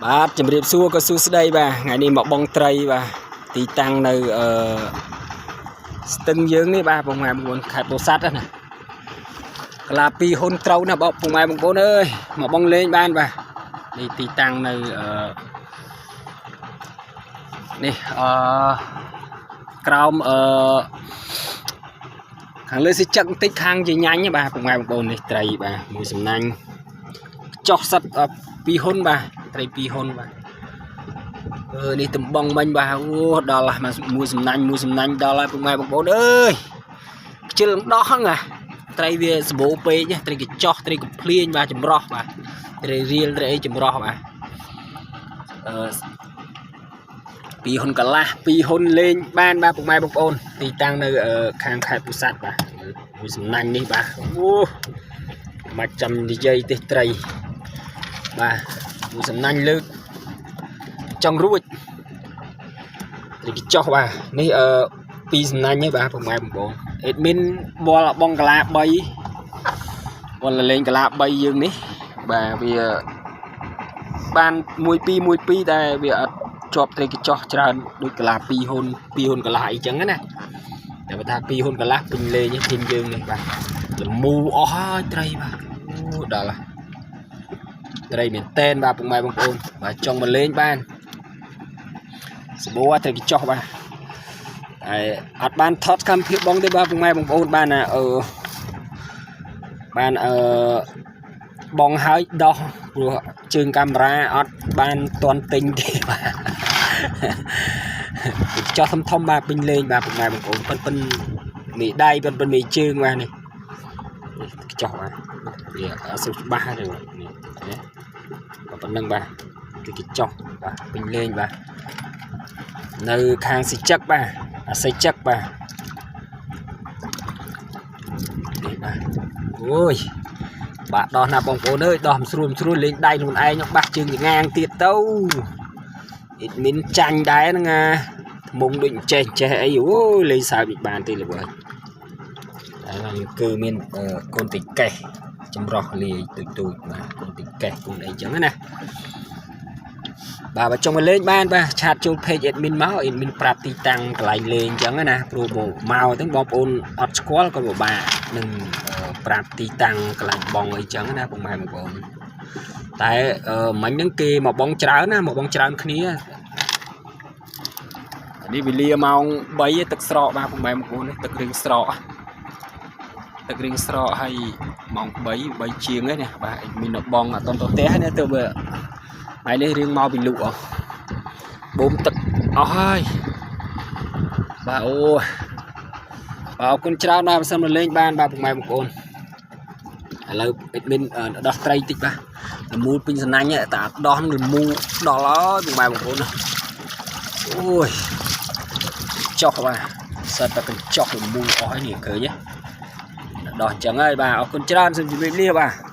បាទជំរាបសួរក៏សួស្ដីបាទថ្ងៃនេះមកបងត្រីបាទទីតាំងនៅស្ទឹងយើងនេះបាទបងប្អូនខេត្តពោធិ៍សាត់ណាកាលាពីហ៊ុនត្រូវណាបងប្អូនអើយមកបងលេងបានបាទនេះទីតាំងនៅនេះក្រោមខាងលើសិចឹកបន្តិចខាងជាញ៉ាញ់បាទបងប្អូននេះត្រីបាទមួយសំណាញ់ចោះសិតពីហ៊ុនបាទត្រីពីហ៊ុនបាទនេះតំបងមិញបាទអូដល់មួយសំណាញ់ដល់ហើយបងប្អូនអើយខ្ជិលដោះហ្នឹងត្រីវាសម្បូរពេកត្រីកញ្ចោះត្រីកំភ្លៀងបាទចម្រោះបាទត្រីរៀលត្រីអីចម្រោះបាទពីហ៊ុនកលាស់ពីហ៊ុនលេងបានបាទបងប្អូនទីតាំងនៅខាងខេត្តពោធិ៍សាត់បាទមួយសំណាញ់នេះបាទអូមកចាំនិយាយទេត្រីបាទមួយសំណាញ់លើកចង់រួចត្រីកញ្ចោះបាទនេះពីរសំណាញ់ហ្នឹងបាទបងប្អូនអេដមីនបលបងកាឡា3បលលេងកាឡា3យើងនេះបាទវាបាន1-2តែវាអត់ជាប់ត្រីកញ្ចោះច្រើនដូចកាឡា2ហ៊ុនកាឡាអីចឹងណាតែបើថា2ហ៊ុនកលាស់ពេញលេងធីមយើងនេះបាទលមូអស់ហើយត្រីបាទអូដល់ហើយត្រីមែនតែនបាទបងប្អូនបាទចង់មកលេងបានសម្បូរត្រីកញ្ចោះបាទហើយអត់បានថតកម្មភាពបងទេបាទបងប្អូនបានបានបងហើយដោះព្រោះជើងកាមេរ៉ាអត់បានទាន់ទិញទេបាទចោះធំបាទពេញលេងបាទបងប្អូនប៉ុនមីដៃប៉ុនមីជើងបាទនេះចោះបាទវាអត់សុខច្បាស់ទេបាទនេះប៉ុណ្្នឹងបាទគឺគេចោះបាទពេញលេងបាទនៅខាងសិចឹកបាទអាសិចឹកបាទនេះបាទអូយបាទដោះណាបងប្អូនអើយដោះស្រួលលេងដៃខ្លួនឯងបាស់ជើងងាងទៀតទៅអ៊ីដមីនចាញ់ដែរហ្នឹងមុំដូចចេះអីអូយលេងសើចមិនបានទេលោកអើយតែគឺមានកូនតិកេះចម្រោះលាយទូចបាទកូនតិកេះកូនអីចឹងណាបាទបើចង់មកលេងបានបាទឆាតចូល page admin មក admin ប្រាប់ទីតាំងកន្លែងលេងចឹងណាព្រោះមកទៅបងប្អូនអត់ស្គាល់ក៏ពិបាកនឹងប្រាប់ទីតាំងកន្លែងបងអីចឹងណាបងប្អូនតែមិញហ្នឹងគេមកបងច្រើនណាមកបងច្រើនគ្នានេះវេលាម៉ោង3ទឹកស្រកបាទបងប្អូនទឹករៀងស្រកហើយម៉ោង3ជាងហ្នឹងណាបាទមានបងអត់តផ្ទះនេះទៅបើហើយនេះរៀងមកពីលក់បូមទឹកអស់ហើយបាទអូបាទអរគុណច្រើនបាទបើសិនមកលេងបានបាទបងប្អូនឥឡូវអេដមីនដោះត្រីតិចបាទលមូលពេញសណាញ់តែអត់ដោះនឹងលមូលដល់ហើយបងប្អូនអូយចុះបាទសិតតែកញ្ចក់លមូលអស់ហើយនេះឃើញទេដោះអញ្ចឹងហើយបាទអរគុណច្រើនសូមជម្រាបលាបាទ